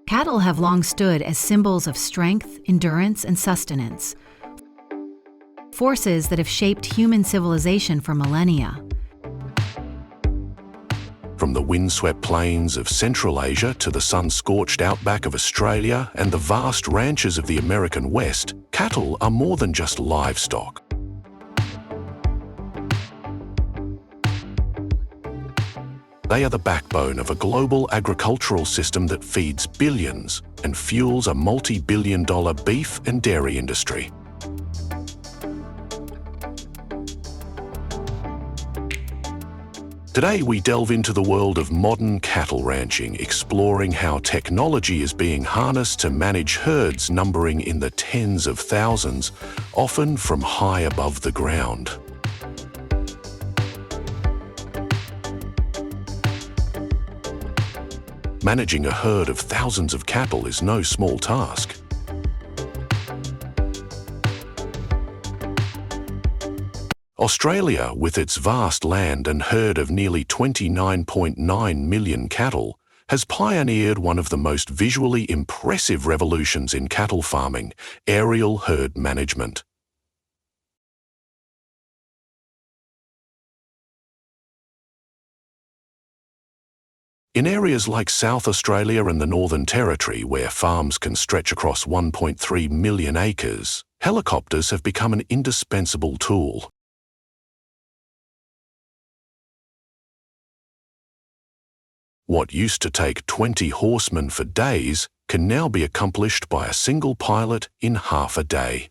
Cattle have long stood as symbols of strength, endurance, and sustenance, forces that have shaped human civilization for millennia. From the windswept plains of Central Asia to the sun-scorched outback of Australia and the vast ranches of the American West, cattle are more than just livestock. They are the backbone of a global agricultural system that feeds billions and fuels a multi-billion-dollar beef and dairy industry. Today, we delve into the world of modern cattle ranching, exploring how technology is being harnessed to manage herds numbering in the tens of thousands, often from high above the ground. Managing a herd of thousands of cattle is no small task. Australia, with its vast land and herd of nearly 29.9 million cattle, has pioneered one of the most visually impressive revolutions in cattle farming, aerial herd management. In areas like South Australia and the Northern Territory, where farms can stretch across 1.3 million acres, helicopters have become an indispensable tool. What used to take 20 horsemen for days can now be accomplished by a single pilot in half a day.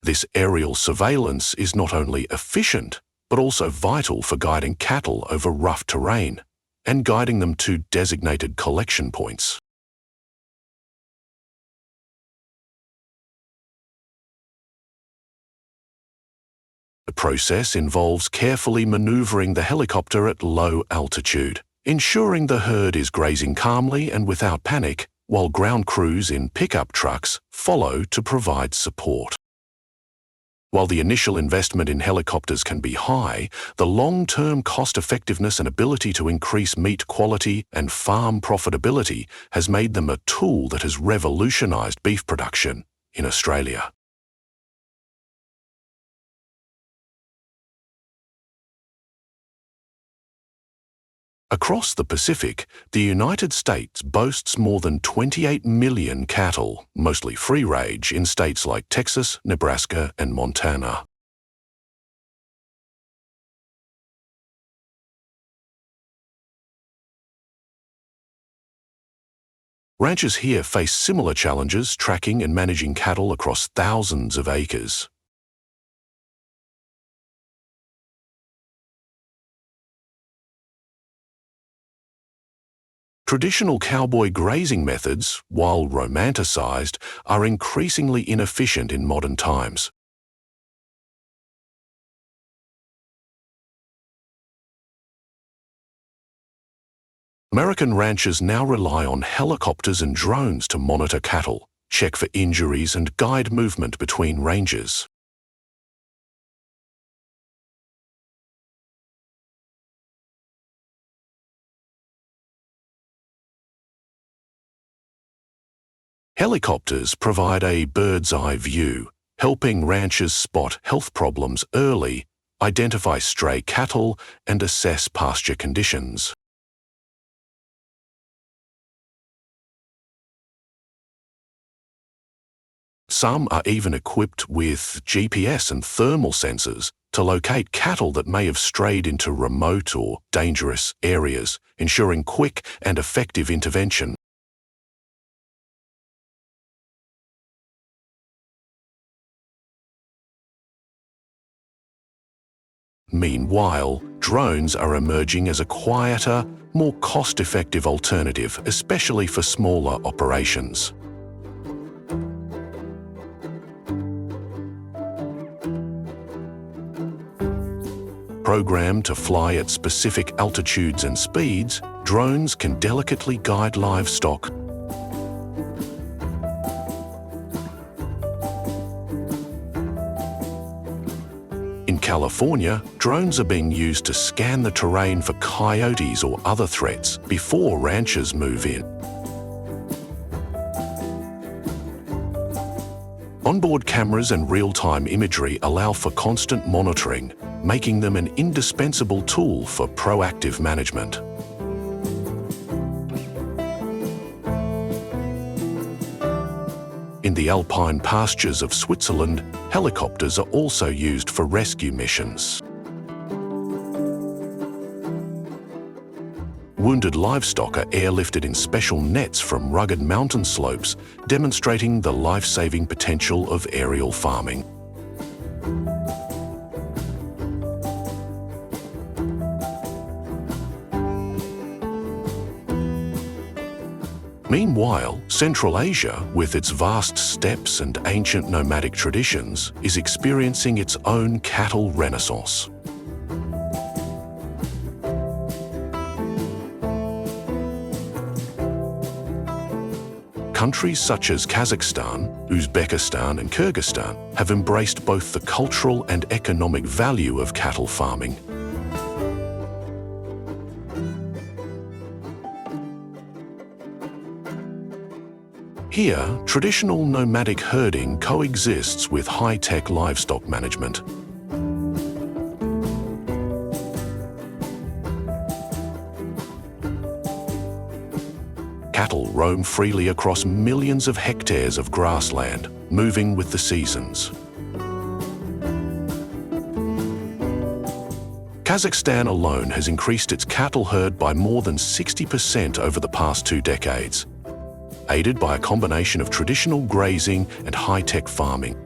This aerial surveillance is not only efficient, but also vital for guiding cattle over rough terrain and guiding them to designated collection points. The process involves carefully maneuvering the helicopter at low altitude, ensuring the herd is grazing calmly and without panic, while ground crews in pickup trucks follow to provide support. While the initial investment in helicopters can be high, the long-term cost-effectiveness and ability to increase meat quality and farm profitability has made them a tool that has revolutionized beef production in Australia. Across the Pacific, the United States boasts more than 28 million cattle, mostly free-range, in states like Texas, Nebraska, and Montana. Ranchers here face similar challenges tracking and managing cattle across thousands of acres. Traditional cowboy grazing methods, while romanticized, are increasingly inefficient in modern times. American ranchers now rely on helicopters and drones to monitor cattle, check for injuries, and guide movement between ranges. Helicopters provide a bird's-eye view, helping ranchers spot health problems early, identify stray cattle, and assess pasture conditions. Some are even equipped with GPS and thermal sensors to locate cattle that may have strayed into remote or dangerous areas, ensuring quick and effective intervention. Meanwhile, drones are emerging as a quieter, more cost-effective alternative, especially for smaller operations. Programmed to fly at specific altitudes and speeds, drones can delicately guide livestock, California, drones are being used to scan the terrain for coyotes or other threats before ranchers move in. Onboard cameras and real-time imagery allow for constant monitoring, making them an indispensable tool for proactive management. In the alpine pastures of Switzerland, helicopters are also used for rescue missions. Wounded livestock are airlifted in special nets from rugged mountain slopes, demonstrating the life-saving potential of aerial farming. Meanwhile, Central Asia, with its vast steppes and ancient nomadic traditions, is experiencing its own cattle renaissance. Countries such as Kazakhstan, Uzbekistan and Kyrgyzstan have embraced both the cultural and economic value of cattle farming. Here, traditional nomadic herding coexists with high-tech livestock management. Cattle roam freely across millions of hectares of grassland, moving with the seasons. Kazakhstan alone has increased its cattle herd by more than 60% over the past 2 decades, aided by a combination of traditional grazing and high-tech farming.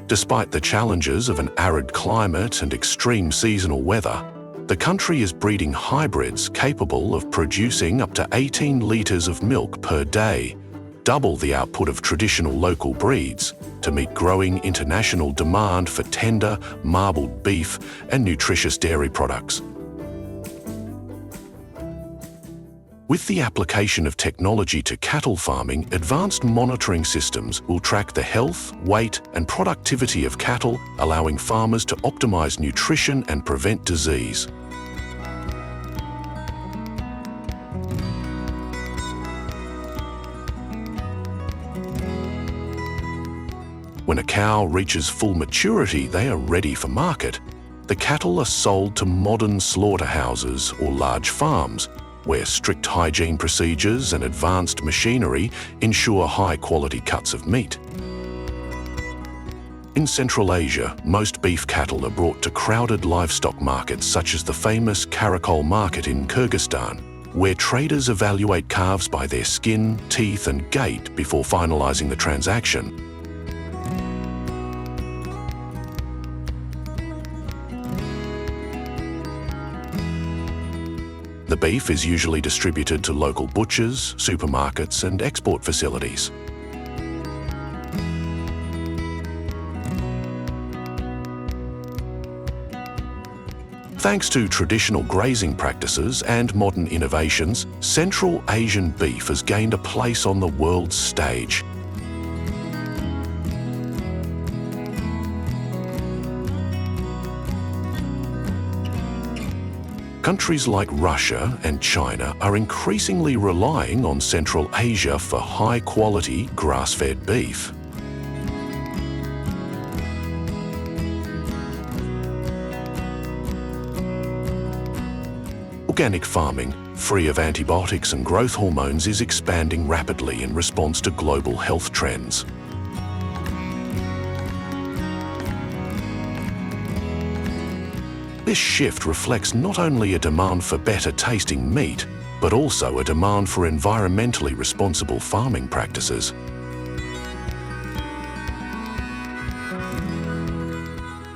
Despite the challenges of an arid climate and extreme seasonal weather, the country is breeding hybrids capable of producing up to 18 litres of milk per day, double the output of traditional local breeds, to meet growing international demand for tender, marbled beef and nutritious dairy products. With the application of technology to cattle farming, advanced monitoring systems will track the health, weight, and productivity of cattle, allowing farmers to optimize nutrition and prevent disease. When a cow reaches full maturity, they are ready for market. The cattle are sold to modern slaughterhouses or large farms, where strict hygiene procedures and advanced machinery ensure high-quality cuts of meat. In Central Asia, most beef cattle are brought to crowded livestock markets such as the famous Karakol market in Kyrgyzstan, where traders evaluate calves by their skin, teeth and gait before finalizing the transaction. The beef is usually distributed to local butchers, supermarkets and export facilities. Thanks to traditional grazing practices and modern innovations, Central Asian beef has gained a place on the world's stage. Countries like Russia and China are increasingly relying on Central Asia for high-quality, grass-fed beef. Organic farming, free of antibiotics and growth hormones, is expanding rapidly in response to global health trends. This shift reflects not only a demand for better-tasting meat, but also a demand for environmentally responsible farming practices.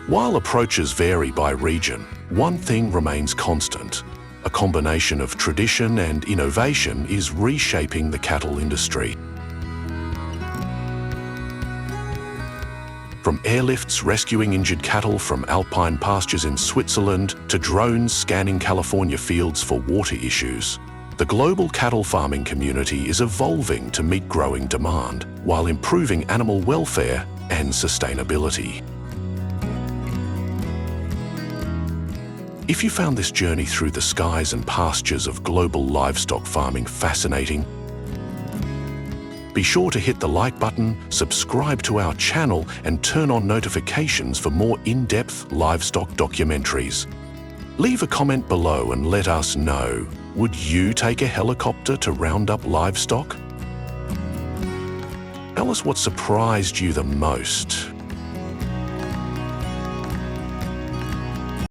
While approaches vary by region, one thing remains constant. A combination of tradition and innovation is reshaping the cattle industry. From airlifts rescuing injured cattle from alpine pastures in Switzerland to drones scanning California fields for water issues, The global cattle farming community is evolving to meet growing demand while improving animal welfare and sustainability. If you found this journey through the skies and pastures of global livestock farming fascinating, be sure to hit the like button, subscribe to our channel, and turn on notifications for more in-depth livestock documentaries. Leave a comment below and let us know, would you take a helicopter to round up livestock? Tell us what surprised you the most.